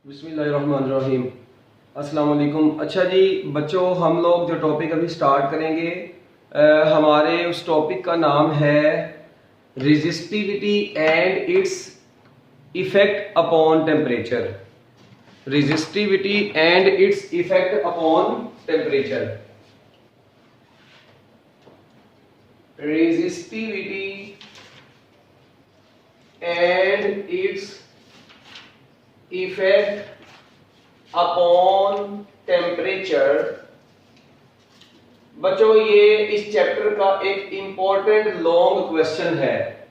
बिस्मिल्लाहिर्रहमानिर्रहीम। अस्सलाम वालेकुम। अच्छा जी बच्चों, हम लोग जो टॉपिक अभी स्टार्ट करेंगे हमारे उस टॉपिक का नाम है resistivity and its effect upon temperature. Resistivity and its effect upon temperature. Resistivity and its effect upon temperature. बच्चों ये इस चैप्टर का एक इंपॉर्टेंट लॉन्ग क्वेश्चन है।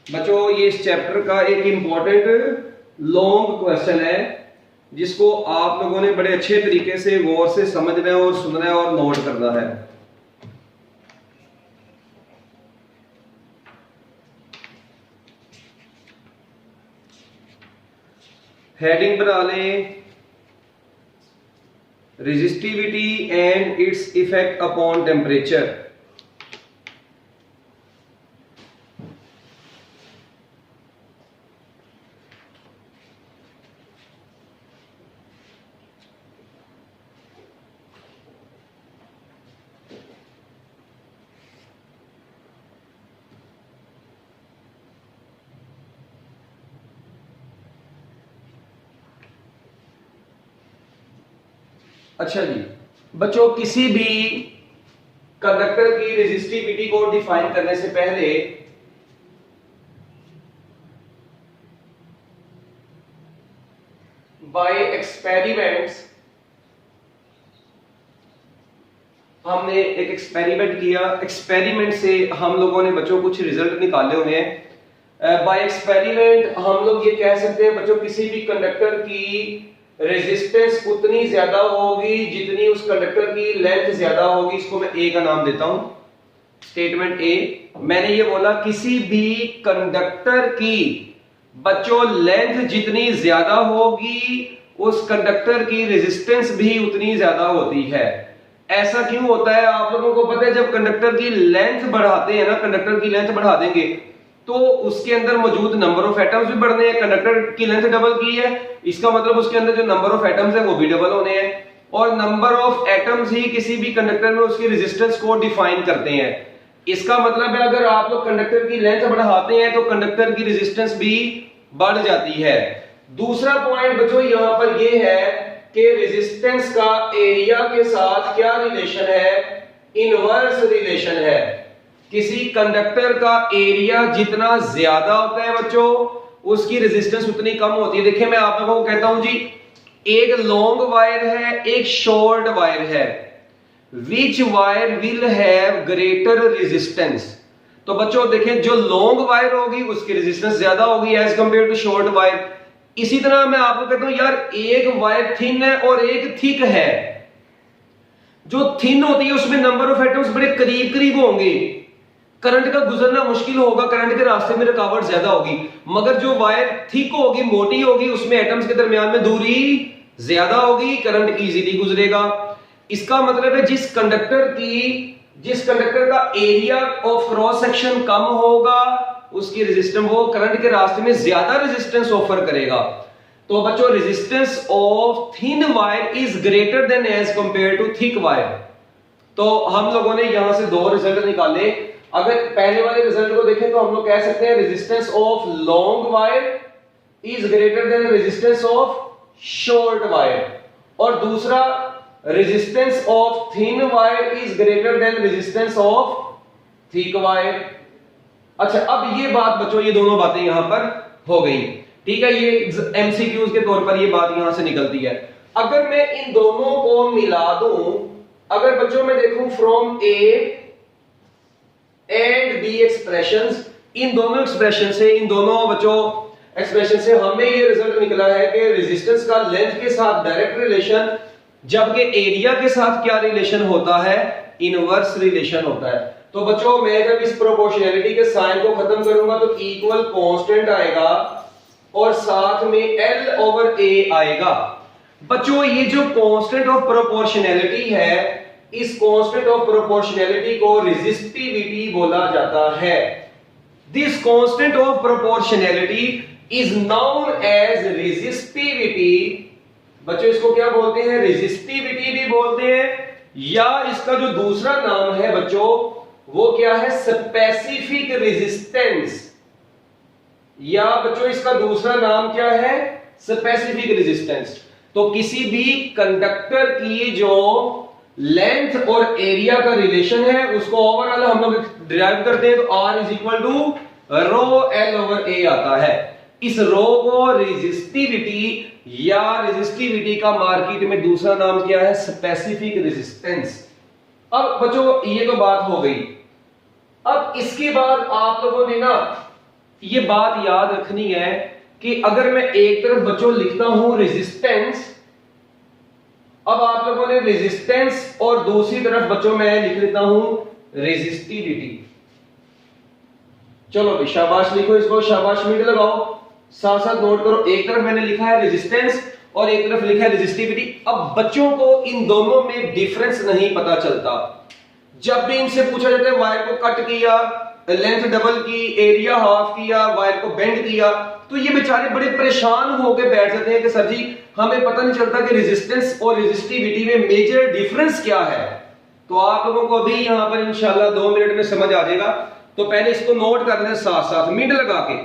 बच्चों ये इस चैप्टर का एक इंपॉर्टेंट लॉन्ग क्वेश्चन है जिसको आप लोगों ने बड़े अच्छे तरीके से गौर से समझना है और सुनना है और नोट करना है। हेडिंग बना लें, resistivity and its effect upon temperature. अच्छा जी बच्चों, किसी भी कंडक्टर की रेजिस्टिविटी को डिफाइन करने से पहले बाय एक्सपेरिमेंट्स हमने एक एक्सपेरिमेंट किया। एक्सपेरिमेंट से हम लोगों ने बच्चों कुछ रिजल्ट निकाले हुए हैं। बाय एक्सपेरिमेंट हम लोग ये कह सकते हैं बच्चों, किसी भी कंडक्टर की रेजिस्टेंस उतनी ज्यादा होगी जितनी उस कंडक्टर की लेंथ ज्यादा होगी। इसको मैं ए का नाम देता हूं। स्टेटमेंट ए, मैंने ये बोला किसी भी कंडक्टर की बच्चों लेंथ जितनी ज्यादा होगी उस कंडक्टर की रेजिस्टेंस भी उतनी ज्यादा होती है। ऐसा क्यों होता है आप लोगों को पता है? जब कंडक्टर की लेंथ बढ़ाते हैं ना, कंडक्टर की लेंथ बढ़ा देंगे तो उसके अंदर मौजूद नंबर ऑफ एटम्स भी बढ़ने हैं। कंडक्टर की लेंथ डबल की है, इसका मतलब उसके अंदर जो नंबर ऑफ एटम्स है वो भी डबल होने हैं। और नंबर ऑफ एटम्स ही किसी भी कंडक्टर में उसकी रेजिस्टेंस को डिफाइन करते हैं। इसका मतलब है अगर आप लोग कंडक्टर की लेंथ बढ़ाते हैं तो कंडक्टर की रेजिस्टेंस भी बढ़ जाती है। दूसरा पॉइंट बच्चों यहां पर ये है कि रेजिस्टेंस का एरिया के साथ क्या रिलेशन है? इनवर्स रिलेशन है। किसी कंडक्टर का एरिया जितना ज्यादा होता है बच्चों उसकी रेजिस्टेंस उतनी कम होती है। देखिए मैं आप लोगों को कहता हूं जी, एक लॉन्ग वायर है, एक शॉर्ट वायर है। Which wire will have greater resistance? तो बच्चों देखें, जो लॉन्ग वायर होगी उसकी रेजिस्टेंस ज्यादा होगी as compare to short wire. इसी तरह मैं आपको कहता हूं यार, एक वायर थिन है और एक थिक है। जो थिन होती है उसमें नंबर ऑफ एटम्स बड़े करीब करीब होंगे, करंट का गुजरना मुश्किल होगा, करंट के रास्ते में रुकावट ज्यादा होगी। मगर जो वायर थिक होगी, मोटी होगी, उसमें एटम्स के दरमियान में दूरी ज्यादा होगी, करंट इजीली गुजरेगा। इसका मतलब है जिस कंडक्टर का एरिया ऑफ क्रॉस सेक्शन कम होगा उसकी रेजिस्टेंस, वो करंट के रास्ते में ज्यादा रेजिस्टेंस ऑफर करेगा। तो बच्चों resistance of thin wire is greater than as compare to thick wire. तो हम लोगों ने यहां से दो रिजल्ट निकाले। अगर पहले वाले रिजल्ट को देखें तो हम लोग कह सकते हैं resistance of long wire is greater then resistance of short wire, और दूसरा resistance of thin wire is greater then resistance of thick wire. अच्छा, अब ये बात बच्चों, ये दोनों बातें यहां पर हो गई, ठीक है। ये एमसीक्यूज के तौर पर ये बात यहां से निकलती है। अगर मैं इन दोनों को मिला दूं, अगर बच्चों मैं देखूं from A and B expressions, इन दोनों एक्सप्रेशन से, इन दोनों बच्चों एक्सप्रेशन से हमें ये रिजल्ट निकला है कि रेजिस्टेंस का लेंथ के साथ डायरेक्ट रिलेशन, जबकि एरिया के साथ क्या रिलेशन होता है? इनवर्स रिलेशन होता है। तो बच्चों मैं जब इस प्रोपोर्शनैलिटी के साइन को खत्म करूंगा तो इक्वल कांस्टेंट आएगा और साथ में एल ओवर ए आएगा। बच्चों ये जो कांस्टेंट ऑफ प्रोपोर्शनैलिटी है, इस कांस्टेंट ऑफ प्रोपोर्शनैलिटी को रेजिस्टिविटी बोला जाता है। This constant of proportionality is known as resistivity. बच्चों इसको क्या बोलते हैं? रेजिस्टिविटी भी बोलते हैं, या इसका जो दूसरा नाम है बच्चों वो क्या है? Specific resistance. या बच्चों इसका दूसरा नाम क्या है? Specific resistance. तो किसी भी कंडक्टर की जो लेंथ और एरिया का रिलेशन है उसको ओवरऑल हम लोग डिराइव करते हैं, तो R is equal to rho L over A आता है। इस रो को रेजिस्टिविटी या रेजिस्टिविटी का मार्केट में दूसरा नाम क्या है? Specific resistance. अब बच्चों ये तो बात हो गई। अब इसके बाद आप लोगों ने ना ये बात याद रखनी है कि अगर मैं एक तरफ बच्चों लिखता हूं रेजिस्टेंस, अब आप लोगों ने रेजिस्टेंस और दूसरी तरफ बच्चों मैं लिख लेता हूं रेजिस्टिविटी। चलो भाई शाबाश, लिखो इसको, शाबाश, मीट लगाओ, साथ साथ नोट करो। एक तरफ मैंने लिखा है रेजिस्टेंस और एक तरफ लिखा है रेजिस्टिविटी। अब बच्चों को इन दोनों में डिफरेंस नहीं पता चलता। जब भी इनसे पूछा जाता है वायर को कट किया, लेंथ डबल की, एरिया हाफ किया, वायर को बेंड किया, तो ये बेचारे बड़े परेशान होकर बैठ जाते हैं कि सर जी हमें पता नहीं चलता कि रेजिस्टेंस और रेजिस्टिविटी में मेजर डिफरेंस क्या है। तो आप लोगों को अभी यहां पर इंशाल्लाह 2 मिनट में समझ आ जाएगा। तो पहले इसको नोट कर लें साथ साथ मिनट लगा के।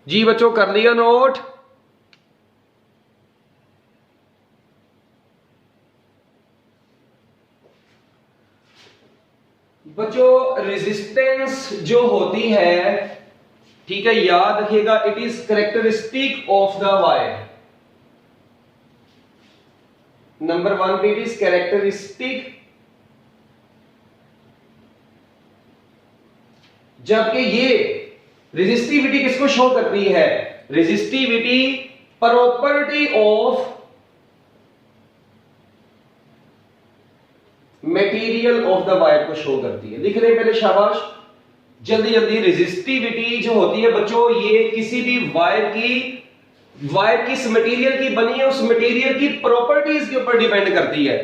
जी बच्चों कर लिया नोट? बच्चों रेजिस्टेंस जो होती है, ठीक है, याद रखिएगा, it is characteristic of the wire. Number 1 पे इट इज कैरेक्टरिस्टिक, जबकि ये रेजिस्टिविटी किसको शो करती है? Resistivity property of material of the wire को शो करती है। लिख रहे पहले, शाबाश, जल्दी जल्दी। रेजिस्टिविटी जो होती है बच्चों ये किसी भी वायर किस मटेरियल की बनी है उस मटेरियल की प्रॉपर्टीज के ऊपर डिपेंड करती है,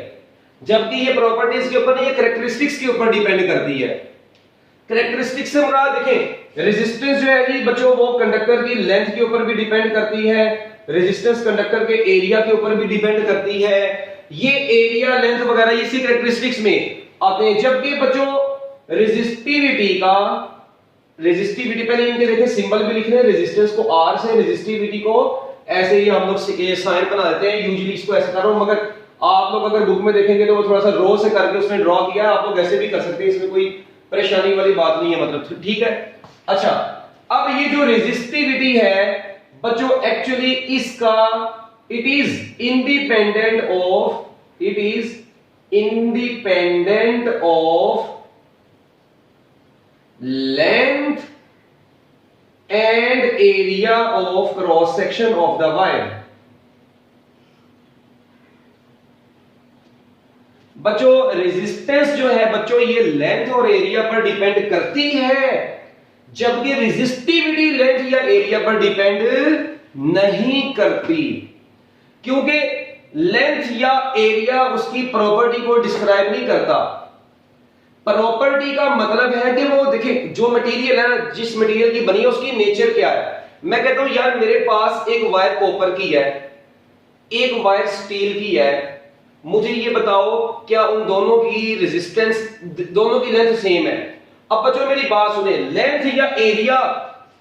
जबकि ये प्रॉपर्टीज के ऊपर नहीं, ये कैरेक्टरिस्टिक्स के ऊपर डिपेंड करती है। कैरेक्टरिस्टिक्स से मुराद देखें, रेजिस्टेंस जो है जी बच्चों वो कंडक्टर की लेंथ के ऊपर भी डिपेंड करती है, रेजिस्टेंस कंडक्टर के एरिया के ऊपर भी डिपेंड करती है। ये एरिया, लेंथ वगैरह इसी कैरेक्टरिस्टिक्स में आते हैं। जबकि बच्चों रेजिस्टिविटी पहले इनके देखें सिंबल भी लिख रहे हैं, रेजिस्टेंस को R से, रेजिस्टिविटी को ऐसे ही हम लोग साइन बना देते हैं। यूजुअली इसको ऐसे कर रहा हूं, मगर आप लोग अगर बुक में देखेंगे तो वो थोड़ा सा रो से करके उसने ड्रॉ किया है, आप लोग ऐसे भी कर सकते हैं, इसमें कोई परेशानी वाली बात नहीं है, मतलब ठीक है। अच्छा, अब ये जो रेजिस्टिविटी है बच्चों एक्चुअली इसका it is independent of length and area of cross section of the wire. बच्चों रेजिस्टेंस जो है बच्चों ये लेंथ और एरिया पर डिपेंड करती है, जबकि रेजिस्टिविटी लेंथ या एरिया पर डिपेंड नहीं करती, क्योंकि लेंथ या एरिया उसकी प्रॉपर्टी को डिस्क्राइब नहीं करता। प्रॉपर्टी का मतलब है कि वो देखिए जो मटेरियल है, जिस मटेरियल की बनी है उसकी नेचर क्या है। मैं कहता हूं यार मेरे पास एक वायर कॉपर की है, एक वायर स्टील की है, मुझे ये बताओ क्या उन दोनों की रेजिस्टेंस, दोनों की लेंथ सेम है? अब बच्चों मेरी बात सुने, लेंथ या एरिया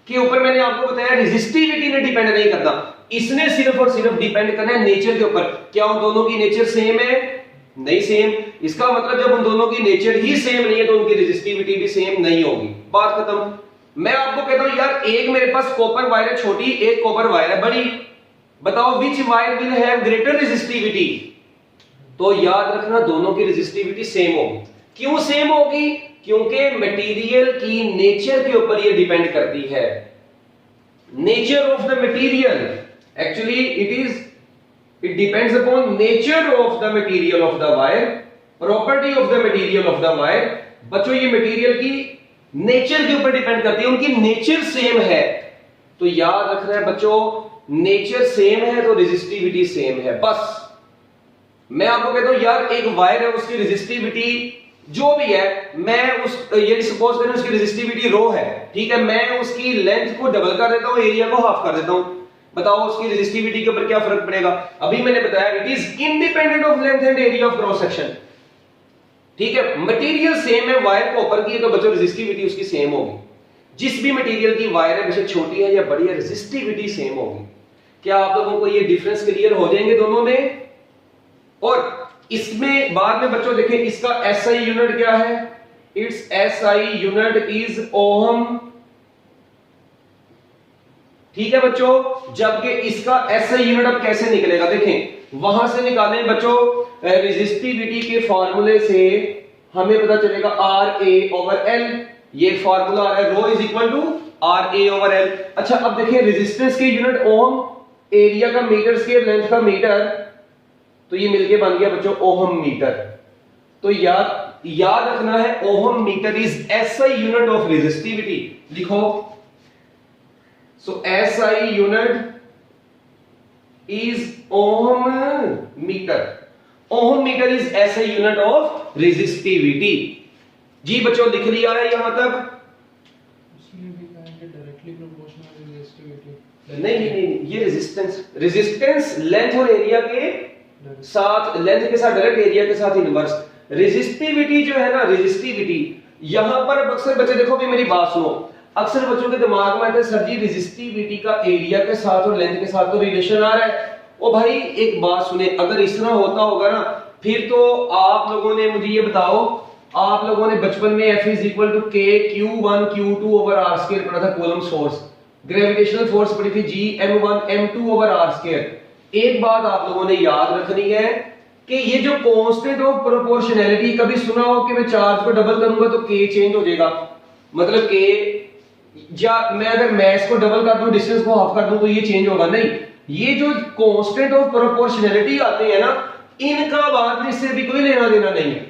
के ऊपर मैंने आपको बताया रेजिस्टिविटी ने डिपेंड नहीं करता, इसने सिर्फ और सिर्फ डिपेंड करना है नेचर के ऊपर। क्या उन दोनों की नेचर सेम है? नहीं सेम। इसका मतलब जब उन दोनों की नेचर ही सेम नहीं है तो उनकी रेजिस्टिविटी भी सेम नहीं होगी। बात खत्म। मैं आपको कहता हूं यार एक मेरे पास कॉपर वायर है छोटी, एक कॉपर वायर है बड़ी, बताओ which wire will have greater resistivity? तो याद रखना दोनों की रेजिस्टिविटी सेम होगी। क्यों सेम होगी? क्योंकि मटेरियल की नेचर के ऊपर ये डिपेंड करती है। nature of the material, actually it depends upon nature of the material of the wire, property of the material of the wire। बच्चों ये मटेरियल की नेचर के ऊपर डिपेंड करती है, उनकी नेचर सेम है तो याद रखना है बच्चों, नेचर सेम है तो रेजिस्टिविटी सेम है। बस मैं आपको कहता हूं यार एक वायर है, उसकी रेजिस्टिविटी जो भी है, मैं उस ये सपोज करें उसकी रेजिस्टिविटी रो है, ठीक है, मैं उसकी लेंथ को डबल कर देता हूं, एरिया को हाफ कर देता हूं, बताओ उसकी रेजिस्टिविटी के ऊपर क्या फर्क पड़ेगा? अभी मैंने बताया it is independent of length and area of cross section, ठीक है। मटेरियल सेम है, वायर कॉपर की है तो बच्चों रेजिस्टिविटी उसकी सेम होगी। जिस भी मटेरियल की वायर है, बेशक छोटी है या बड़ी है, रेजिस्टिविटी सेम होगी। क्या आप लोगों को ये डिफरेंस क्लियर हो जाएंगे दोनों में? और इसमें बाद में बच्चों देखें इसका एसआई यूनिट क्या है, it's SI unit is ohm, ठीक है बच्चों। जबकि इसका एसआई यूनिट अब कैसे निकलेगा देखें, वहां से निकालें बच्चों रेजिस्टिविटी के फॉर्मूले से हमें पता चलेगा आर ए ओवर एल, ये फॉर्मूला आ रहा है rho is equal to R A over L. अच्छा अब देखिए रेजिस्टेंस के यूनिट ओम, एरिया का मीटर स्क्वायर, लेंथ का मीटर, तो ये मिलके बन गया बच्चों ओहम मीटर। तो याद रखना है ohm metre is SI unit of resistivity, लिखो। So SI unit is ohm metre, ohm metre is SI unit of resistivity. जी बच्चों लिख लिया है यहां तक? उसमें भी कहेंगे डायरेक्टली प्रोपोर्शनल रेजिस्टिविटी। नहीं, ये रेजिस्टेंस लेंथ और एरिया के साथ, लेंथ के साथ डायरेक्ट, एरिया के साथ इनवर्स। रेजिस्टिविटी जो है ना, रेजिस्टिविटी यहां पर अब अक्सर बच्चे देखो भी मेरी बात सुनो, अक्सर बच्चों के दिमाग में आता है सर जी रेजिस्टिविटी का एरिया के साथ और लेंथ के साथ तो रिलेशन आ रहा है। ओ भाई एक बात सुने, अगर इस तरह होता होगा ना फिर तो आप लोगों ने मुझे ये बताओ, आप लोगों ने बचपन में F is equal to K Q1 Q2 over R square पढ़ा था, कूलम्ब फोर्स, ग्रेविटेशनल फोर्स पढ़ी थी G M1 M2 over R square. एक बात आप लोगों ने याद रखनी है कि ये जो कांस्टेंट ऑफ प्रोपोर्शनैलिटी, कभी सुना हो कि मैं चार्ज को डबल करूंगा तो K चेंज हो जाएगा, मतलब K, या मैं अगर मैस को डबल कर दूं, डिस्टेंस को हाफ कर दूं तो ये चेंज होगा? नहीं, ये जो कांस्टेंट ऑफ प्रोपोर्शनैलिटी आते हैं ना, इनका बाद में इससे भी कोई लेना देना नहीं है।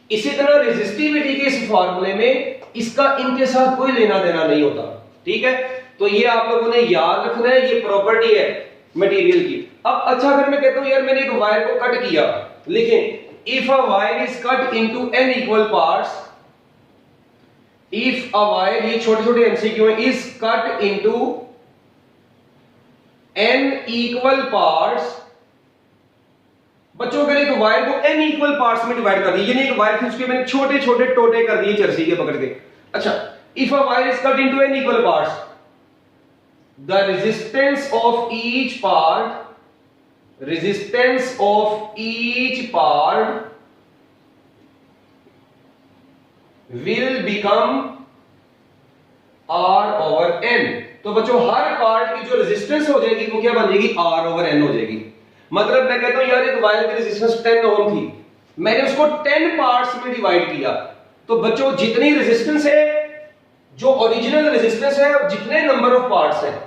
इसी तरह रेजिस्टिविटी के इस फार्मूले में इसका इनके साथ कोई लेना देना नहीं होता, ठीक है। तो ये आप लोगों ने याद रखना है, ये प्रॉपर्टी है मटेरियल की। अब अच्छा अगर मैं कहता हूं यार मैंने एक वायर को कट किया, लिखें if a wire is cut into n equal parts, if a wire, ये छोटे छोटे एमसीक्यू है, is cut into n equal parts. बच्चों अगर एक वायर को n इक्वल पार्ट्स में डिवाइड कर दिया, यानी एक वायर थी उसके मैंने छोटे छोटे टोटे कर दिए चरसी के पकड़ के। अच्छा if a wire is cut into n equal parts, the resistance of each part, resistance of each part will become R over N। तो बच्चों हर पार्ट की जो रेजिस्टेंस हो जाएगी वो क्या बन जाएगी? R over N हो जाएगी। मतलब मैं कहता हूं यार एक वायर की रेजिस्टेंस 10 ओम थी, मैंने उसको 10 पार्ट्स में डिवाइड किया, तो बच्चों जितनी रेजिस्टेंस है, जो ओरिजिनल रेजिस्टेंस है, जितने नंबर ऑफ पार्ट्स हैं,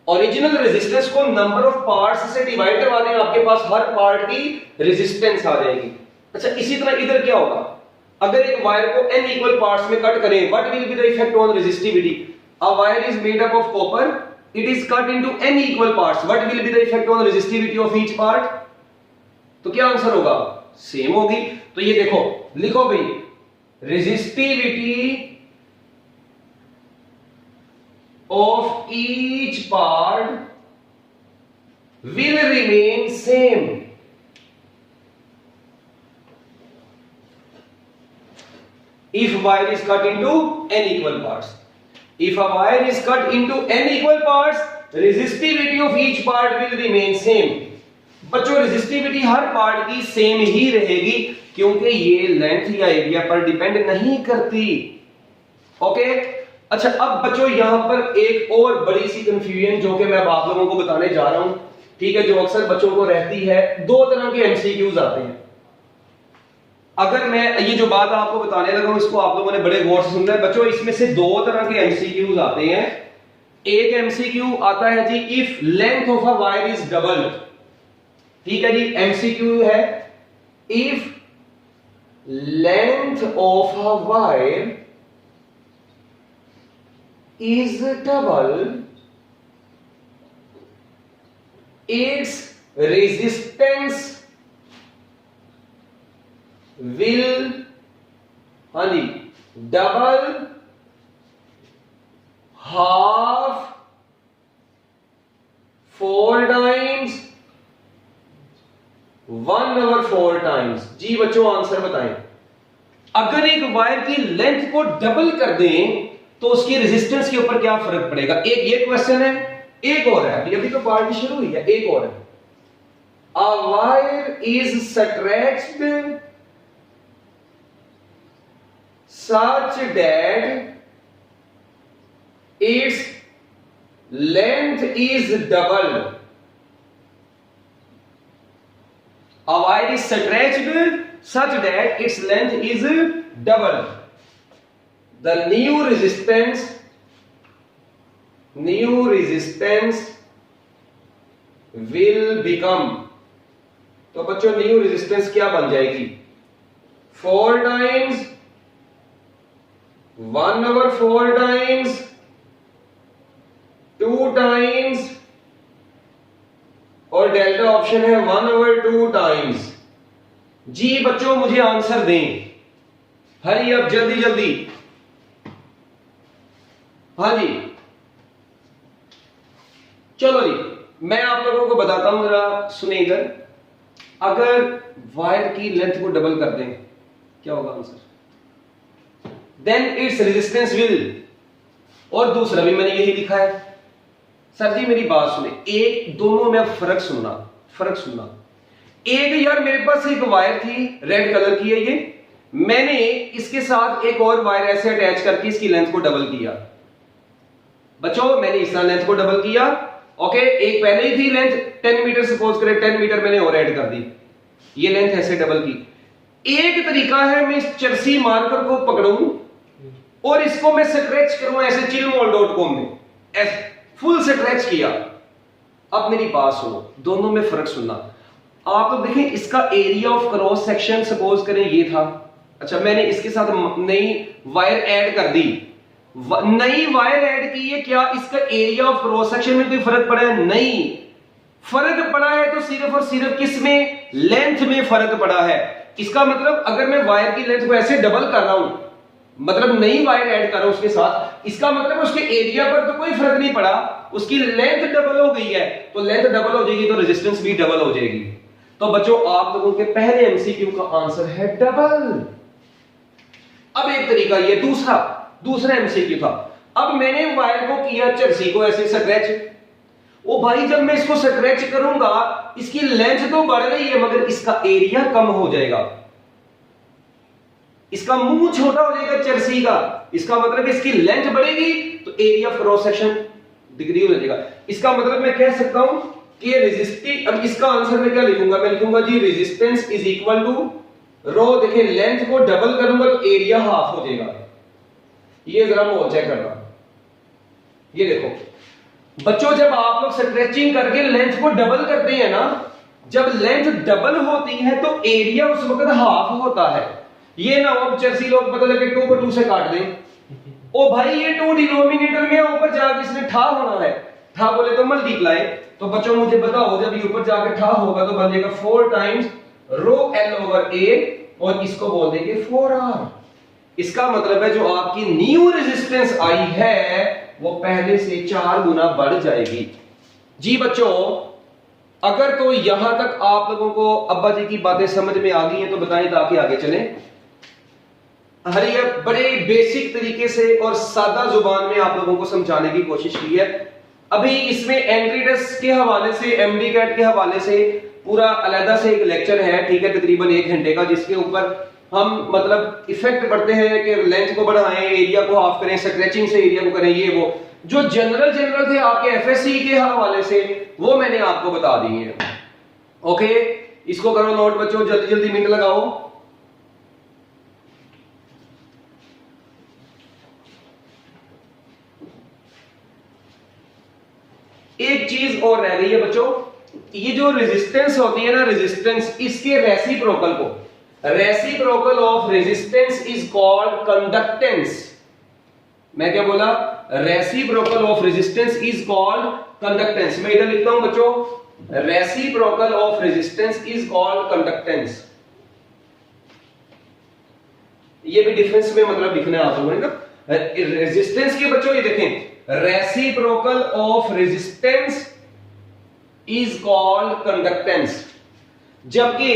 ओरिजिनल रेजिस्टेंस को नंबर ऑफ पार्ट्स से डिवाइड करवा दें, आपके पास हर पार्ट की रेजिस्टेंस आ जाएगी। अच्छा इसी तरह इधर क्या होगा, अगर एक वायर को n इक्वल पार्ट्स में कट करें, what will be the effect on resistivity? A wire is made up of copper, it is cut into n equal parts, what will be the effect on resistivity of each part? तो क्या answer होगा? Same होगी। तो ये देखो, लिखो भाई resistivity of each part will remain same if wire is cut into n equal parts। If a wire is cut into n equal parts, resistivity of each part will remain same। बच्चों resistivity हर part की same ही रहेगी क्योंकि ये length या area पर depend नहीं करती। Okay अच्छा अब बच्चों यहां पर एक और बड़ी सी कंफ्यूजन जो कि मैं अब आप लोगों को बताने जा रहा हूं, ठीक है, जो अक्सर बच्चों को रहती है। दो तरह के एमसीक्यूज आते हैं। अगर मैं ये जो बात आपको बताने लगा हूं इसको आप लोगों ने बड़े गौर से सुनना है बच्चों। इसमें से दो तरह के एमसीक्यूज आते हैं। एक एमसीक्यू आता है जी, if length of a wire is double. ठीक है जी, एमसीक्यू है, if length of a wire is double, its resistance will, हाँ जी, double, half, 4 times, 1/4 times। जी बच्चों आंसर बताएं। अगर एक वायर की लेंथ को डबल कर दें तो उसकी रेजिस्टेंस के ऊपर क्या फर्क पड़ेगा? एक ये क्वेश्चन है, एक और है, अभी तो पार्टी शुरू हुई है, एक और है। अ wire is stretched such that its length is double. A wire is stretched such that its length is double. The new resistance will become, तो बच्चों न्यू रेजिस्टेंस क्या बन जाएगी? 4 times, 1/4 times, 2 times, और डेल्टा ऑप्शन है 1/2 times. जी बच्चों मुझे answer दें, हरी अब जल्दी जल्दी। हाँ जी चलो जी, मैं आप लोगों को बताता हूं, जरा सुने इधर। अगर वायर की लेंथ को डबल कर दें क्या होगा answer? Then it's resistance will, और दूसरा भी मैंने यही लिखा है। सर जी मेरी बात सुने, एक दोनों में फर्क सुनना। एक यार मेरे पास एक वायर थी, रेड कलर की है ये, मैंने इसके साथ एक और वायर ऐसे अटैच करके इसकी लेंथ को डबल किया। बच्चों मैंने इस लेंथ को डबल किया, ओके, एक पहले ही थी लेंथ 10 मीटर, सपोज करें 10 मीटर मैंने और ऐड कर दी, ये लेंथ ऐसे डबल की। एक तरीका है मैं इस चरसी मार्कर को पकड़ूं और इसको मैं स्ट्रेच करूं ऐसे chillmol.com में, ऐसे फुल स्ट्रेच किया। अब मेरी बात सुनो, दोनों में फर्क सुनना। आप लोग देखें इसका area of cross section suppose करें ये था, अच्छा मैंने इसके साथ नई वायर ऐड कर दी, नई वायर ऐड की है, क्या इसका एरिया ऑफ क्रॉस सेक्शन में कोई फर्क पड़ा है? नहीं, फर्क पड़ा है तो सिर्फ और सिर्फ किस में? लेंथ में फर्क पड़ा है। इसका मतलब अगर मैं वायर की लेंथ को ऐसे डबल कर रहा हूं, मतलब नई वायर ऐड कर रहा हूं उसके साथ, इसका मतलब उसके एरिया पर तो कोई फर्क नहीं पड़ा, उसकी लेंथ डबल हो गई है, तो लेंथ डबल हो जाएगी तो रेजिस्टेंस भी डबल हो जाएगी। तो बच्चों आप लोगों के पहले एमसीक्यू का आंसर है डबल। अब एक तरीका ये दूसरा एमसीक्यू था। अब मैंने वायर को किया चरसी को ऐसे स्ट्रेच, ओ भाई जब मैं इसको स्ट्रेच करूंगा इसकी लेंथ तो बढ़ रही है मगर इसका एरिया कम हो जाएगा, इसका मुंह छोटा हो जाएगा चरसी का, इसका मतलब इसकी लेंथ बढ़ेगी तो area of cross section degree हो जाएगा। इसका मतलब मैं कह सकता हूं कि रेजिस्टिव, अब इसका आंसर मैं क्या लिखूंगा? मैं लिखूंगा जी रेजिस्टेंस इज इक्वल टू रो, देखिए लेंथ को डबल करूंगा तो एरिया हाफ हो जाएगा। ये जरा मोल चेक करना, ये देखो बच्चों जब आप लोग स्ट्रेचिंग करके लेंथ को डबल करते हैं ना, जब लेंथ डबल होती है तो एरिया उस वक्त हाफ होता है। ये ना हो चरसी लोग पता लगे 2 को 2 से काट दें, ओ भाई ये 2 डिनोमिनेटर में ऊपर जाके इसने ठा होना है, ठा बोले तो मल्टीप्लाई। तो बच्चों मुझे बताओ जब ये ऊपर जाके ठा होगा तो बन जाएगा 4 टाइम्स रो एल ओवर ए, और इसको बोल देंगे 4r। इसका मतलब है जो आपकी न्यू रेजिस्टेंस आई है वो पहले से 4 गुना बढ़ जाएगी। जी बच्चों अगर तो यहां तक आप लोगों को अब्बा जी की बातें समझ में आ गई हैं तो बताएं ताकि आगे चलें। हरिया बड़े बेसिक तरीके से और सादा जुबान में आप लोगों को समझाने की कोशिश की है। अभी इसमें एंट्री टेस्ट के हवाले से, एमडी कैट के हवाले से पूरा अलग से एक लेक्चर है, ठीक है, तकरीबन 1 घंटे का, जिसके ऊपर हम मतलब इफेक्ट पढ़ते हैं कि लेंथ को बढ़ाएं, एरिया को हाफ करें, स्ट्रेचिंग से एरिया को करें, ये वो जो जनरल थे आपके एफएससी के हवाले से वो मैंने आपको बता दिए हैं। ओके, इसको करो नोट बच्चों, जल्दी जल्दी मिनट लगाओ। एक चीज और रह गई है बच्चों, ये जो रेजिस्टेंस होती है ना, रेजिस्टेंस, इसके रेसिप्रोकल को, reciprocal of resistance is called conductance. मैं क्या बोला? Reciprocal of resistance is called conductance. मैं इधर लिखता हूं बच्चों, reciprocal of resistance is called conductance. ये भी डिफरेंस में मतलब लिखना है आप लोगों ने ना। रेजिस्टेंस के बच्चों ये देखें, reciprocal of resistance is called conductance, जबकि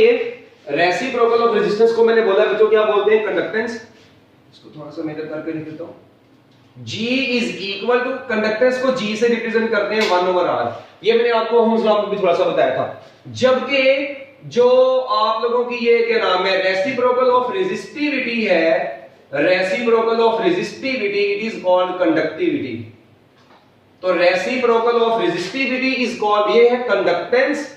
रेसिप्रोकल ऑफ रेजिस्टेंस को मैंने बोला बच्चों क्या बोलते हैं? कंडक्टेंस। इसको थोड़ा सा मेजर करके लिख देता हूं। G is equal to, conductance को G से रिप्रेजेंट करते हैं 1/R। ये मैंने आपको ओहम्स लॉ में भी थोड़ा सा बताया था। जबकि जो आप लोगों की ये क्या नाम है, रेसिप्रोकल ऑफ रेजिस्टिविटी है, reciprocal of resistivity, it is called conductivity. तो reciprocal of resistivity is called, ये है कंडक्टेंस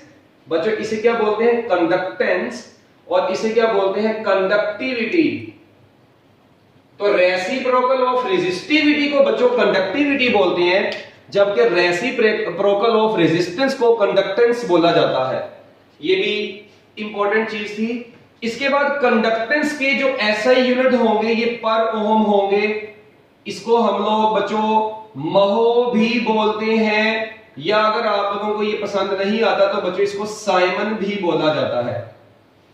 बच्चों, इसे क्या बोलते हैं? कंडक्टेंस। और इसे क्या बोलते हैं? कंडक्टिविटी। तो रेसिप्रोकल ऑफ रेजिस्टिविटी को बच्चों कंडक्टिविटी बोलते हैं, जबकि रेसिप्रोकल ऑफ रेजिस्टेंस को कंडक्टेंस बोला जाता है। ये भी इंपॉर्टेंट चीज थी। इसके बाद कंडक्टेंस के जो एसआई यूनिट होंगे ये पर ओम होंगे। इसको हम लोग बच्चों महो भी बोलते हैं, या अगर आप लोगों को ये पसंद नहीं आता तो बच्चों इसको साइमन भी बोला जाता है।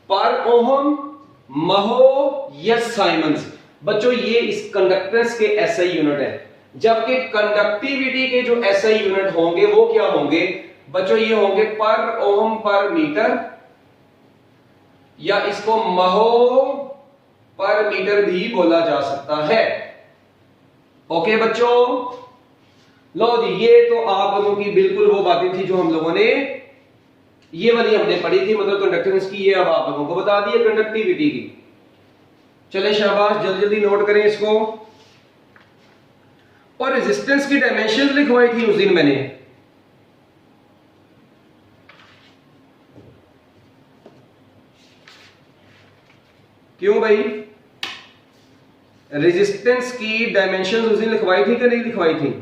पर ओम, महो या साइमंस, बच्चों ये इस कंडक्टेंस के एसआई यूनिट है। जबकि कंडक्टिविटी के जो एसआई यूनिट होंगे वो क्या होंगे बच्चों? ये होंगे पर ओम पर मीटर, या इसको महो पर मीटर भी बोला जा सकता है। ओके बच्चों, लो जी, ये तो आप लोगों की बिल्कुल वो बातें थी जो हम लोगों ने ये वाली हमने पढ़ी थी, मतलब कंडक्टेंस की। ये अब आप लोगों को बता दी है कंडक्टिविटी की। चले शाबाश, जल्दी जल्दी नोट करें इसको। और रेजिस्टेंस की डायमेंशन लिखवाई थी उस दिन मैंने। क्यों भाई? रेजिस्टेंस की डायमेंशन उस दिन लिखवाई थी कि नहीं लिखवाई थी?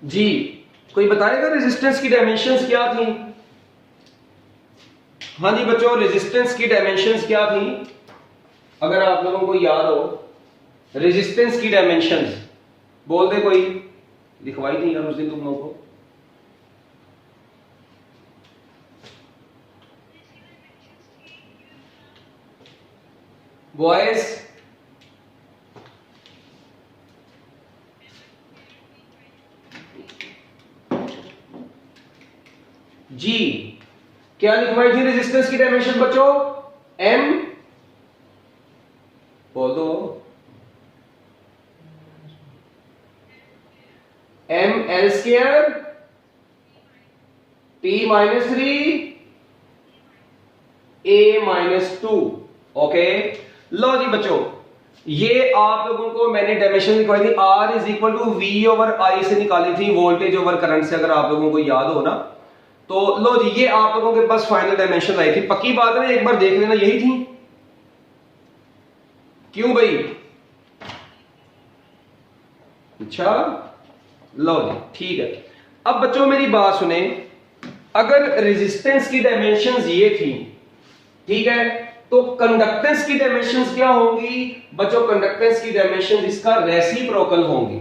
जी, कोई बताएगा रेजिस्टेंस की डायमेंशंस क्या थी? हाँ जी बच्चों, रेजिस्टेंस की डायमेंशंस क्या थी? अगर आप लोगों को याद हो रेजिस्टेंस की डायमेंशंस, बोल दे कोई। लिखवाई थी यार उस दिन तुम लोगों को। बॉयज, जी क्या लिखवाई थी रेजिस्टेंस की डायमेंशन बच्चों? एम, बोल दो। M L square T -3 a -2। Okay, लो जी बच्चों, ये आप लोगों को मैंने डायमेंशन लिखवाई थी। R is equal to V/I से निकाली थी, वोल्टेज ओवर करंट से, अगर आप लोगों को याद हो ना। तो लो जी, ये आप लोगों के पास फाइनल डायमेंशन आई थी। पक्की बात है, एक बार देख लेना, यही थी। क्यों भाई? अच्छा, लो जी ठीक है। अब बच्चों मेरी बात सुने, अगर रेजिस्टेंस की डायमेंशंस ये थी, ठीक है, तो कंडक्टेंस की डायमेंशंस क्या होंगी बच्चों? कंडक्टेंस की डायमेंशंस इसका रेसिप्रोकल होंगी।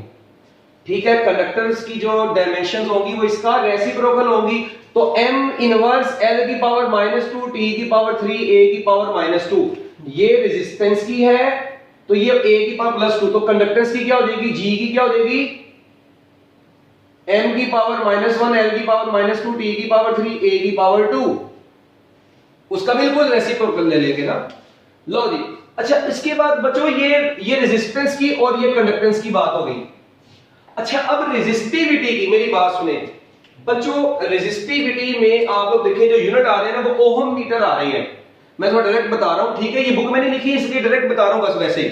ठीक है, कंडक्टेंस की जो डायमेंशंस होंगी वो इसका रेसिप्रोकल होंगी। तो m इनवर्स l की पावर -2 t की पावर 3 a की पावर -2 ये रेजिस्टेंस की है, तो ये a की पावर +2, तो कंडक्टेंस की क्या हो जाएगी? g की क्या हो जाएगी? m की पावर -1 l की पावर -2 t की पावर 3 a की पावर 2, उसका बिल्कुल रेसिप्रोकल ले लेंगे ना। लो जी, अच्छा इसके बाद बच्चों ये रेजिस्टेंस की और ये कंडक्टेंस की बात हो गई। अच्छा, अब रेजिस्टिविटी की मेरी बात सुने बच्चों। रेजिस्टिविटी में आप लोग देखें जो यूनिट आ रहे हैं ना वो ओहम मीटर आ रही है। मैं थोड़ा डायरेक्ट बता रहा हूं, ठीक है, ये बुक मैंने लिखी है इसलिए डायरेक्ट बता रहा हूं बस वैसे ही।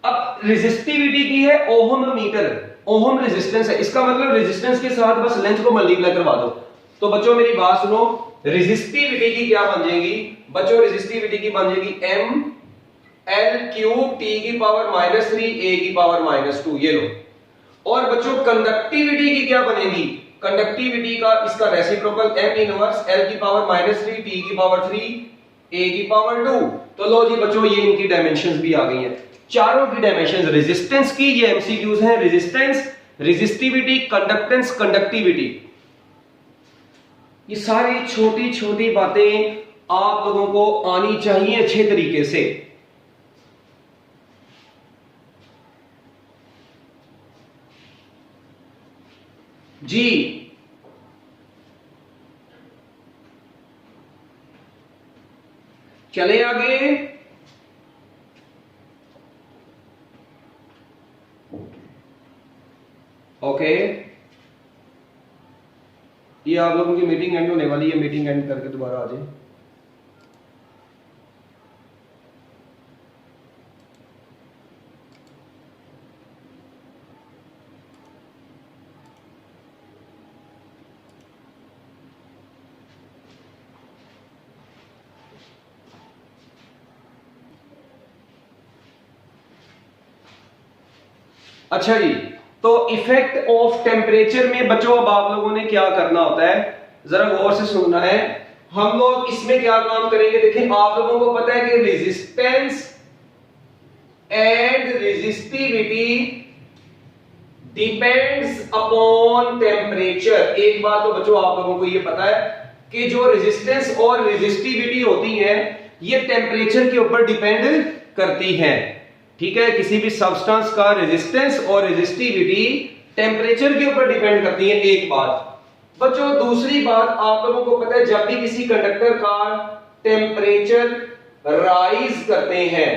अब रेजिस्टिविटी की है ओहम मीटर, ओहम रेजिस्टेंस है, इसका मतलब रेजिस्टेंस के साथ बस लेंथ को मल्टीप्लाई करवा दो। तो बच्चों मेरी बात सुनो, रेजिस्टिविटी की क्या बन जाएगी बच्चों? रेजिस्टिविटी की बन जाएगी m l क्यूब t की पावर -3 a की पावर -2। ये लो, और बच्चों कंडक्टिविटी की क्या बनेगी, कंडक्टिविटी का इसका रेसिप्रोकल m इनवर्स l की पावर -3 t की पावर 3 a की पावर 2। तो लो जी बच्चों ये इनकी डायमेंशंस भी आ गई हैं, चारों की डायमेंशंस रेजिस्टेंस की, ये एमसीक्यूज हैं, रेजिस्टेंस, रेजिस्टिविटी, कंडक्टेंस, कंडक्टिविटी। ये सारी छोटी छोटी बातें आप लोगों को आनी चाहिए अच्छे तरीके से। जी चले आगे। ओके ये आप लोगों की मीटिंग एंड होने वाली है, मीटिंग एंड करके दोबारा आ जाए। अच्छा जी, तो इफेक्ट ऑफ टेम्परेचर में बच्चों अब आप लोगों ने क्या करना होता है, जरा गौर से सुनना है। हम लोग इसमें क्या काम करेंगे, देखिए आप लोगों को पता है कि resistance and resistivity depends upon temperature. एक बात तो बच्चों आप लोगों को ये पता है कि जो रेजिस्टेंस और रेजिस्टिविटी होती है ये टेम्परेचर के ऊपर डिपेंड करती है, ठीक है। किसी भी सब्सटेंस का रेजिस्टेंस और रेजिस्टिविटी टेम्परेचर के ऊपर डिपेंड करती है, एक बात। बच्चों दूसरी बात आप लोगों को पता है जब भी किसी कंडक्टर का टेम्परेचर राइज करते हैं,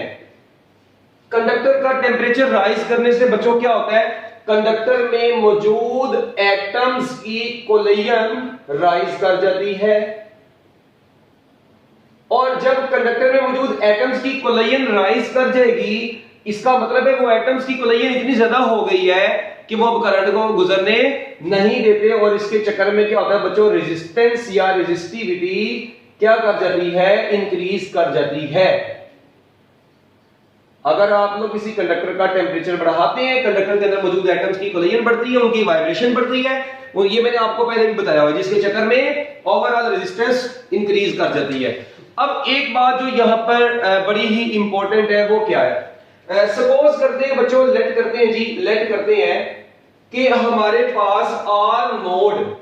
कंडक्टर का टेम्परेचर राइज करने से बच्चों क्या होता है, कंडक्टर में मौजूद एटम्स की कोलिजन राइज कर जाती है। और जब कंडक्टर में मौजूद एटम्स की कोलिजन राइज कर जाएगी, इसका मतलब है वो एटम्स की कोलिजन इतनी ज्यादा हो गई है कि वो अब करंट को गुजरने नहीं देते, और इसके चक्कर में क्या होता है बच्चों, रेजिस्टेंस या रेजिस्टिविटी क्या कर जाती है, इंक्रीज कर जाती है। अगर आप लोग किसी कंडक्टर का टेम्परेचर बढ़ाते हैं, कंडक्टर के अंदर मौजूद एटम्स की कोलिजन बढ़ती है, उनकी वाइब्रेशन बढ़ती है, और ये मैंने आपको पहले भी बताया हुआ, जिसके चक्कर में ओवरऑल रेजिस्टेंस इंक्रीज कर जाती है। अब एक बात जो यहां पर बड़ी ही इंपॉर्टेंट है वो क्या है, सपोज करते हैं बच्चों, लेट करते हैं जी, लेट करते हैं कि हमारे पास आर नोड,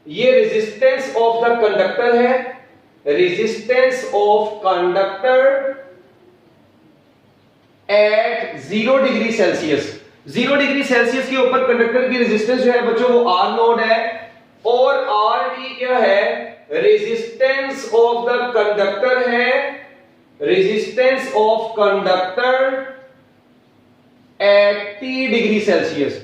ये रेजिस्टेंस ऑफ द कंडक्टर है, resistance of conductor at 0 degree Celsius. 0 degree Celsius के ऊपर कंडक्टर की रेजिस्टेंस जो है बच्चों वो आर नोड है, और आर टी क्या है, रेजिस्टेंस ऑफ द कंडक्टर है, resistance of conductor at T degree Celsius.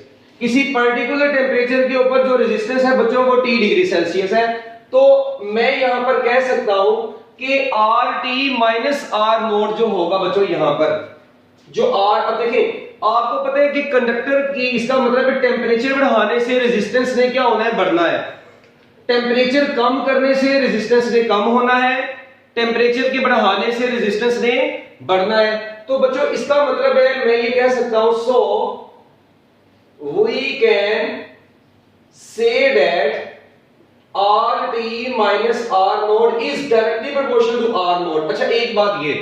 किसी पर्टिकुलर टेम्परेचर के ऊपर जो रेजिस्टेंस है बच्चों वो T डिग्री सेल्सियस है। तो मैं यहां पर कह सकता हूं कि R T minus R naught जो होगा बच्चों, यहां पर जो आर, अब देखें आपको पता है कि कंडक्टर की, इसका मतलब है टेम्परेचर बढ़ाने से रेजिस्टेंस ने क्या होना है, बढ़ना है। टेम्परेचर कम करने से रेजिस्टेंस ने कम होना है, टेम्परेचर के बढ़ाने से रेजिस्टेंस ने बढ़ना है। तो बच्चों इसका मतलब है मैं ये कह सकता हूं, so we can say that R T minus R naught is directly proportional to R naught. अच्छा एक बात ये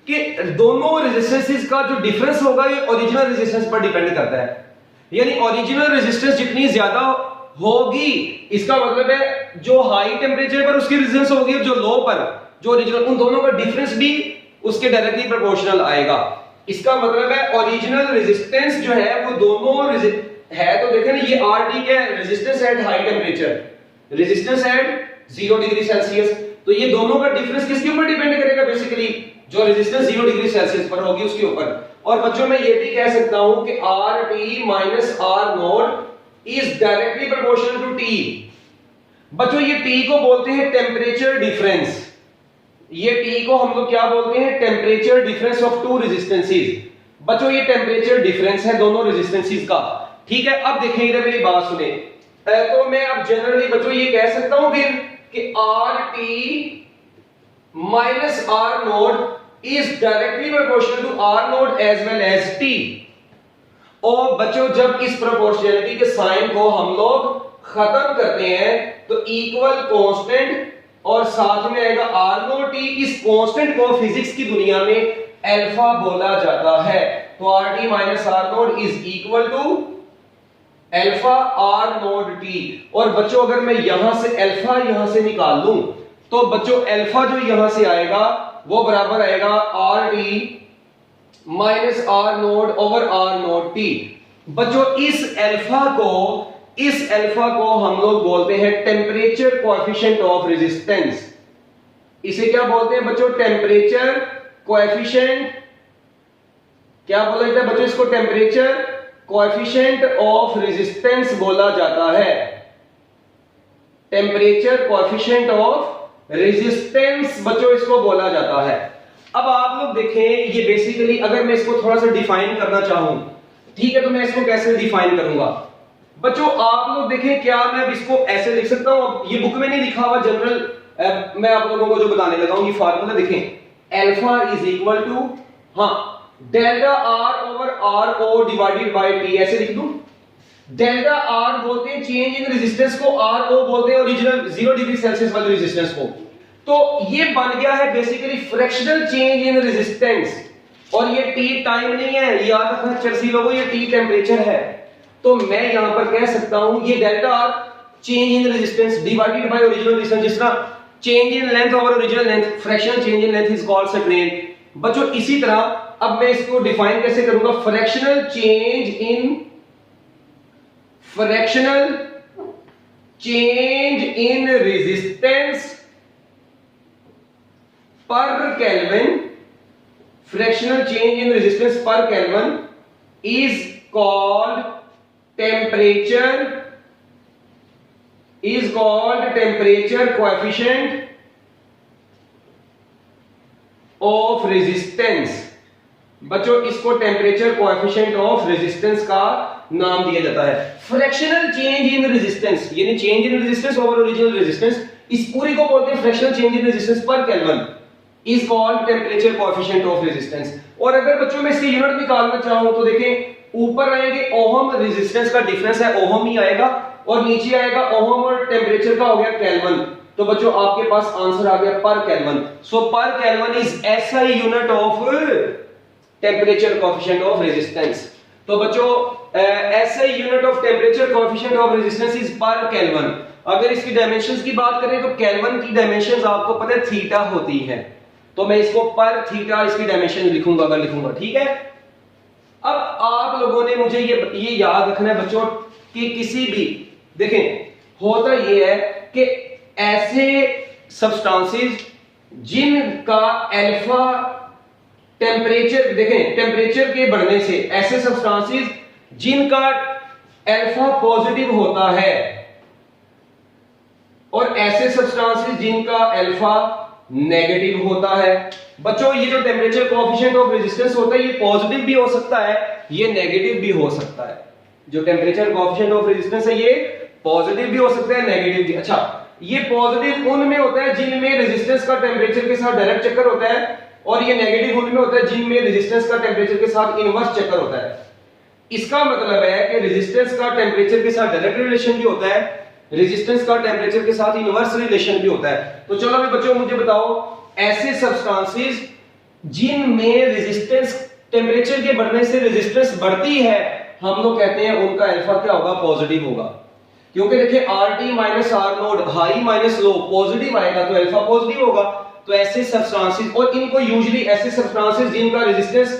कि दोनों रेजिस्टेंसेस का जो डिफरेंस होगा ये ओरिजिनल रेजिस्टेंस पर डिपेंड करता है, यानी ओरिजिनल रेजिस्टेंस जितनी ज्यादा होगी, इसका मतलब है जो हाई टेम्परेचर पर उसकी रेजिस्टेंस होगी, जो लो पर जो ओरिजिनल, उन दोनों का डिफरेंस भी उसके डायरेक्टली प्रोपोर्शनल आएगा। इसका मतलब है ओरिजिनल रेजिस्टेंस जो है वो दोनों है, तो देखें ना ये आर टी क्या है, resistance at high temperature, resistance at 0 degree Celsius. तो ये दोनों का डिफरेंस किसके ऊपर डिपेंड करेगा, बेसिकली जो रेजिस्टेंस 0 डिग्री सेल्सियस पर होगी उसके ऊपर। और बच्चों मैं ये भी कह सकता हूं कि R T minus R naught is directly proportional to T. बच्चों ये टी को बोलते हैं टेम्परेचर डिफरेंस, ये टी को हम लोग क्या बोलते हैं, temperature difference of two resistances. बच्चों ये टेम्परेचर डिफरेंस है दोनों रेजिस्टेंसेस का, ठीक है। अब देखें इधर मेरी बात सुने, तो मैं अब जनरली बच्चों ये कह सकता हूं फिर कि R T minus R naught is directly proportional to R naught as well as T। और बच्चों जब इस प्रोपोर्शनैलिटी के साइन को हम लोग खत्म करते हैं तो इक्वल कांस्टेंट और साथ में आएगा आर नॉट टी। इस कांस्टेंट को फिजिक्स की दुनिया में अल्फा बोला जाता है। तो R T minus R naught is equal to alpha R naught T. और बच्चों अगर मैं यहां से अल्फा यहां से निकाल लूं तो बच्चों अल्फा जो यहां से आएगा वो बराबर आएगा R T minus R naught over R naught T. बच्चों इस अल्फा को हम लोग बोलते हैं टेम्परेचर कोएफिशिएंट ऑफ रेजिस्टेंस। इसे क्या बोलते हैं बच्चों? Temperature coefficient. क्या बोला जाता है बच्चों इसको? टेम्परेचर कोएफिशिएंट ऑफ रेजिस्टेंस बोला जाता है। टेम्परेचर कोएफिशिएंट ऑफ रेजिस्टेंस बच्चों इसको बोला जाता है। अब आप लोग देखें, ये बेसिकली अगर मैं इसको थोड़ा सा डिफाइन करना चाहूं, ठीक है, तो मैं इसको कैसे डिफाइन करूंगा बच्चों? आप लोग देखें, क्या मैं अब इसको ऐसे लिख सकता हूं? ये बुक में नहीं लिखा हुआ, जनरल मैं आप लोगों को जो बताने लगा हूं, ये फार्मूला देखें, alpha is equal to delta R over R O divided by T. ऐसे लिख दूं। डेल्टा आर बोलते हैं चेंज इन रेजिस्टेंस को, आर ओ बोलते हैं ओरिजिनल 0 डिग्री सेल्सियस वाले रेजिस्टेंस को। तो ये बन गया है basically fractional change in resistance. और ये टी टाइम नहीं है, याद रखना चर्सी लोगों, ये टी टेम्परेचर है। तो मैं यहां पर कह सकता हूं ये delta R change in resistance divided by original resistance, जिस तरह change in length over original length, fractional change in length is called strain. बच्चों इसी तरह अब मैं इसको डिफाइन कैसे करूंगा? फ्रैक्शनल चेंज इन रेजिस्टेंस पर kelvin, fractional change in resistance पर kelvin is called temperature coefficient of resistance. बच्चों इसको टेम्परेचर कोएफिशिएंट ऑफ रेजिस्टेंस का नाम दिया जाता है। फ्रैक्शनल चेंज इन रेजिस्टेंस यानी change in resistance over original resistance, इस पूरी को बोलते हैं फ्रैक्शनल चेंज इन रेजिस्टेंस पर kelvin is called temperature coefficient of resistance. और अगर बच्चों मैं इसकी यूनिट निकालना चाहूं तो देखें, ऊपर आएंगे ओहम, रेजिस्टेंस का डिफरेंस है ओहम ही आएगा, और नीचे आएगा ओहम और टेम्परेचर का हो गया केल्विन। तो बच्चों आपके पास आंसर आ गया पर केल्विन। सो पर kelvin is SI unit of temperature coefficient of resistance. तो बच्चों SI unit of temperature coefficient of resistance is पर केल्विन। अगर इसकी डायमेंशंस की बात करें तो केल्विन की डायमेंशंस आपको पता है थीटा होती है, तो मैं इसको पर थीटा इसकी डायमेंशन लिखूंगा अगर लिखूंगा, ठीक है। अब आप लोगों ने मुझे ये याद रखना है बच्चों कि किसी भी देखें होता ये है कि ऐसे सब्सटेंसेस जिनका अल्फा टेम्परेचर, देखें टेम्परेचर के बढ़ने से, ऐसे सब्सटेंसेस जिनका अल्फा पॉजिटिव होता है और ऐसे सब्सटेंसेस जिनका अल्फा नेगेटिव होता है। बच्चों ये जो टेम्परेचर कोएफिशिएंट ऑफ रेजिस्टेंस होता है ये पॉजिटिव भी हो सकता है, ये नेगेटिव भी हो सकता है। जो टेम्परेचर कोएफिशिएंट ऑफ रेजिस्टेंस है ये पॉजिटिव भी हो सकता है, नेगेटिव भी। अच्छा, ये पॉजिटिव उनमें होता है जिनमें रेजिस्टेंस का टेम्परेचर के साथ डायरेक्ट चक्कर होता है, और ये नेगेटिव उनमें होता है जिनमें रेजिस्टेंस का टेम्परेचर के साथ इनवर्स चक्कर होता है। इसका मतलब है कि रेजिस्टेंस का टेम्परेचर के साथ डायरेक्ट रिलेशन भी होता है, रेजिस्टेंस का टेम्परेचर के साथ इनवर्स रिलेशन भी होता है। तो चलो अभी बच्चों मुझे बताओ ऐसे सब्सटेंसेस जिनमें रेजिस्टेंस टेम्परेचर के बढ़ने से रेजिस्टेंस बढ़ती है, हम लोग कहते हैं उनका अल्फा क्या होगा? पॉजिटिव होगा। क्योंकि देखिए RT minus R nought high minus low positive आएगा तो अल्फा पॉजिटिव होगा। तो ऐसे सब्सटेंसेस, और इनको यूजुअली ऐसे सब्सटेंसेस जिनका रेजिस्टेंस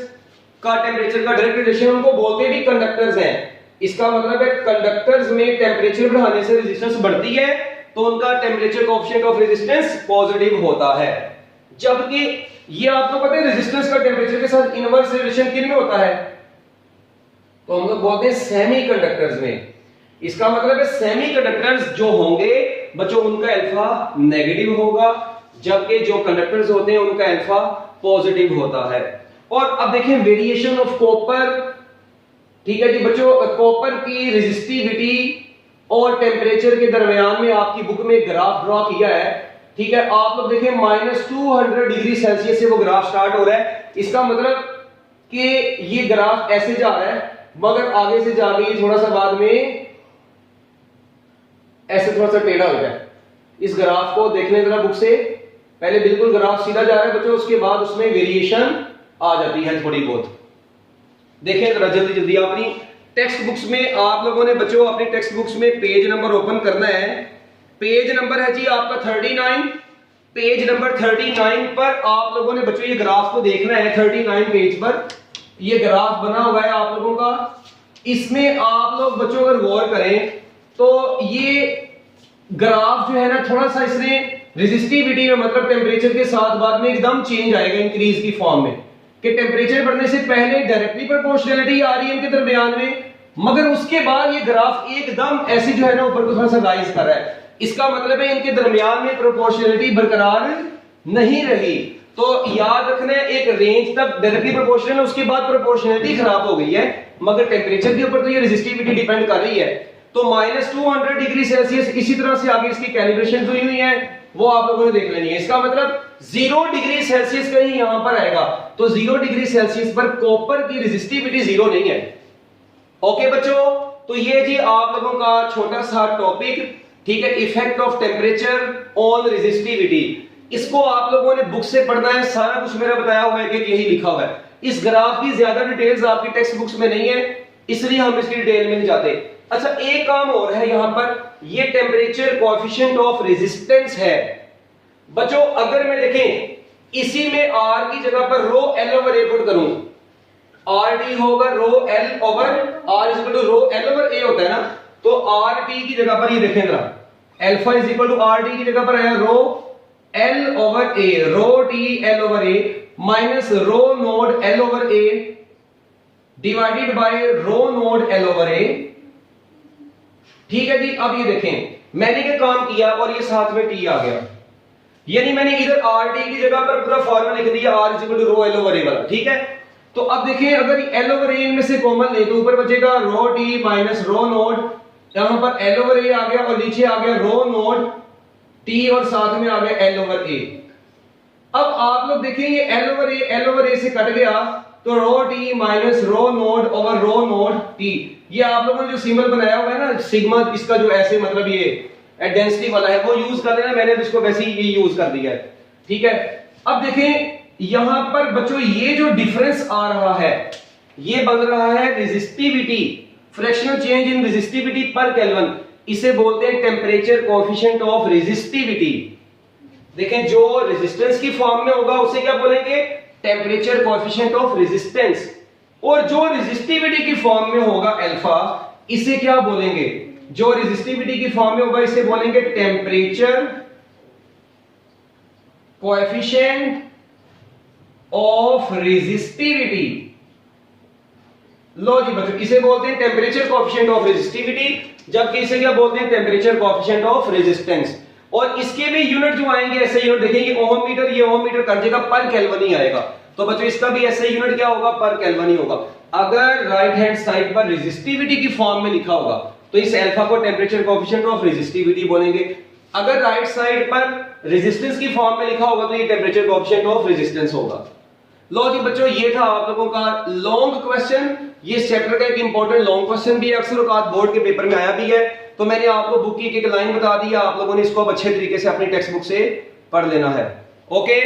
का टेम्परेचर का डायरेक्ट रिलेशन, उनको बोलते भी कंडक्टर्स हैं। इसका मतलब है कंडक्टर्स में टेम्परेचर बढ़ाने से रेजिस्टेंस बढ़ती है तो उनका temperature coefficient of resistance positive होता है। जबकि ये आपको पता है रेजिस्टेंस का टेम्परेचर के साथ इनवर्स रिलेशन किन में होता है? तो हम लोग बोलते हैं सेमीकंडक्टर्स में। इसका मतलब है सेमीकंडक्टर्स जो होंगे बच्चों उनका अल्फा नेगेटिव होगा, जबकि जो कंडक्टर्स होते हैं उनका अल्फा पॉजिटिव होता है। और अब देखिए वेरिएशन ऑफ कॉपर, ठीक है जी बच्चों, कॉपर की रेजिस्टिविटी और टेम्परेचर के दरमियान में आपकी बुक में ग्राफ ड्रॉ किया है, ठीक है। आप लोग देखें -200 डिग्री सेल्सियस से वो ग्राफ स्टार्ट हो रहा है। इसका मतलब कि ये ग्राफ ऐसे जा रहा है मगर आगे से जाके थोड़ा सा बाद में ऐसे थोड़ा सा टेढ़ा हो जाए। इस ग्राफ को देखने जरा बुक से, पहले बिल्कुल ग्राफ सीधा जा रहा है बच्चों, उसके बाद उसमें वेरिएशन आ जाती है थोड़ी बहुत। देखें जरा जल्दी जल्दी अपनी टेक्स्ट बुक्स में, आप लोगों ने बच्चों अपनी टेक्स्ट बुक्स में पेज नंबर ओपन करना है। पेज नंबर है जी आपका 39। पेज नंबर 39 पर आप लोगों ने बच्चों ये ग्राफ को देखना है। 39 पेज पर ये ग्राफ बना हुआ है आप लोगों का। इसमें आप लोग बच्चों अगर गौर करें तो ये ग्राफ जो है ना, थोड़ा सा इसने रेजिस्टिविटी में, मतलब टेम्परेचर के साथ बाद में एकदम चेंज आएगा इंक्रीज की फॉर्म में, कि टेम्परेचर बढ़ने से पहले डायरेक्टली प्रोपोर्शनलिटी आ रही है इनके दरमियान में, मगर उसके बाद ये ग्राफ एकदम ऐसे जो है ना ऊपर को थोड़ा सा राइज कर रहा है। इसका मतलब है इनके दरमियान में प्रोपोर्शनलिटी बरकरार नहीं रही। तो याद रखना है एक रेंज तक डायरेक्टली प्रोपोर्शनल है, उसके बाद प्रोपोर्शनलिटी खराब हो गई है, मगर टेम्परेचर के ऊपर तो ये रेजिस्टिविटी डिपेंड कर रही है। तो -200 डिग्री सेल्सियस, इसी तरह से आगे इसकी कैलिब्रेशन हुई हुई है, वो आप लोगों ने देख लेनी है। इसका मतलब 0 डिग्री सेल्सियस कहीं यहां पर आएगा, तो 0 डिग्री सेल्सियस पर कॉपर की रेजिस्टिविटी 0 नहीं है। ओके बच्चों, तो ये जी आप लोगों का छोटा सा टॉपिक, ठीक है, effect of temperature on resistivity. इसको आप लोगों ने बुक से पढ़ना है, सारा कुछ मेरा बताया हुआ है कि यही लिखा हुआ है। इस ग्राफ की ज्यादा डिटेल्स आपकी टेक्स्ट बुक्स में नहीं है, इसलिए हम इसकी डिटेल में नहीं जाते। अच्छा, एक काम और है यहां पर, ये टेम्परेचर कोएफिशिएंट ऑफ रेजिस्टेंस है बच्चों। अगर मैं देखें इसी में r की जगह पर rho l over a put करूं, RT होगा rho l over r is equal to rho l over a होता है ना, तो RT की जगह पर ये देखें जरा, alpha is equal to RT की जगह पर आया rho l over a, rho t l over a minus rho naught l over a divided by rho naught l over a। ठीक है जी, अब ये देखें मैंने क्या काम किया और ये साथ में t आ गया, यानी मैंने इधर RT की जगह पर पूरा फॉर्मूला लिख दिया r is equal to rho l over a वाला। ठीक है, तो अब देखिए अगर l ओवर a इनमें से कॉमन ले तो ऊपर बचेगा रो t माइनस रो नोड, यहां पर l ओवर a आ गया और नीचे आ गया रो नोड t और साथ में आ गया l ओवर a। अब आप लोग देखिए ये l ओवर a से कट गया तो rho t minus rho nought over rho nought t। ये आप लोगों ने जो सिंबल बनाया हुआ है ना सिग्मा, इसका जो ऐसे मतलब ये डेंसिटी वाला है वो यूज कर लेना, मैंने इसको वैसे ही ये यूज कर दिया है। ठीक है, अब देखें यहां पर बच्चों ये जो डिफरेंस आ रहा है ये बन रहा है रेजिस्टिविटी, फ्रैक्शनल चेंज इन रेजिस्टिविटी पर केल्विन, इसे बोलते हैं टेम्परेचर कोएफिशिएंट ऑफ रेजिस्टिविटी। देखें जो रेजिस्टेंस की फॉर्म में होगा उसे क्या बोलेंगे, टेम्परेचर कोएफिशिएंट ऑफ रेजिस्टेंस, और जो रेजिस्टिविटी की फॉर्म में होगा अल्फा, इसे क्या बोलेंगे, जो रेजिस्टिविटी की फॉर्म में होगा इसे बोलेंगे टेम्परेचर कोएफिशिएंट ऑफ रेजिस्टिविटी। लो जी बच्चों, इसे बोलते हैं टेम्परेचर कोएफिशिएंट ऑफ रेजिस्टिविटी, जबकि इसे क्या बोलते हैं, टेम्परेचर कोएफिशिएंट ऑफ रेजिस्टेंस। और इसके भी यूनिट जो आएंगे ऐसे यूनिट, देखिए ये ओम मीटर, ये ओम मीटर कर देगा, पर केल्विन ही आएगा। तो बच्चों इसका भी ऐसे यूनिट क्या होगा, पर केल्विन ही होगा। अगर राइट हैंड साइड पर रेजिस्टिविटी की फॉर्म में लिखा होगा तो इस अल्फा को टेम्परेचर कोएफिशिएंट ऑफ रेजिस्टिविटी बोलेंगे। अगर राइट साइड पर रेजिस्टेंस की फॉर्म में लिखा होगा तो ये टेम्परेचर कोएफिशिएंट ऑफ रेजिस्टेंस होगा। लो जी बच्चों, ये था आप लोगों का लॉन्ग क्वेश्चन। ये इस चैप्टर का एक इंपॉर्टेंट लॉन्ग क्वेश्चन भी है, अक्सर औकात बोर्ड के पेपर में आया भी है। तो मैंने आपको बुक की एक लाइन बता दी, आप लोगों ने इसको अच्छे तरीके से अपनी टेक्स्ट बुक से पढ़ लेना है। ओके।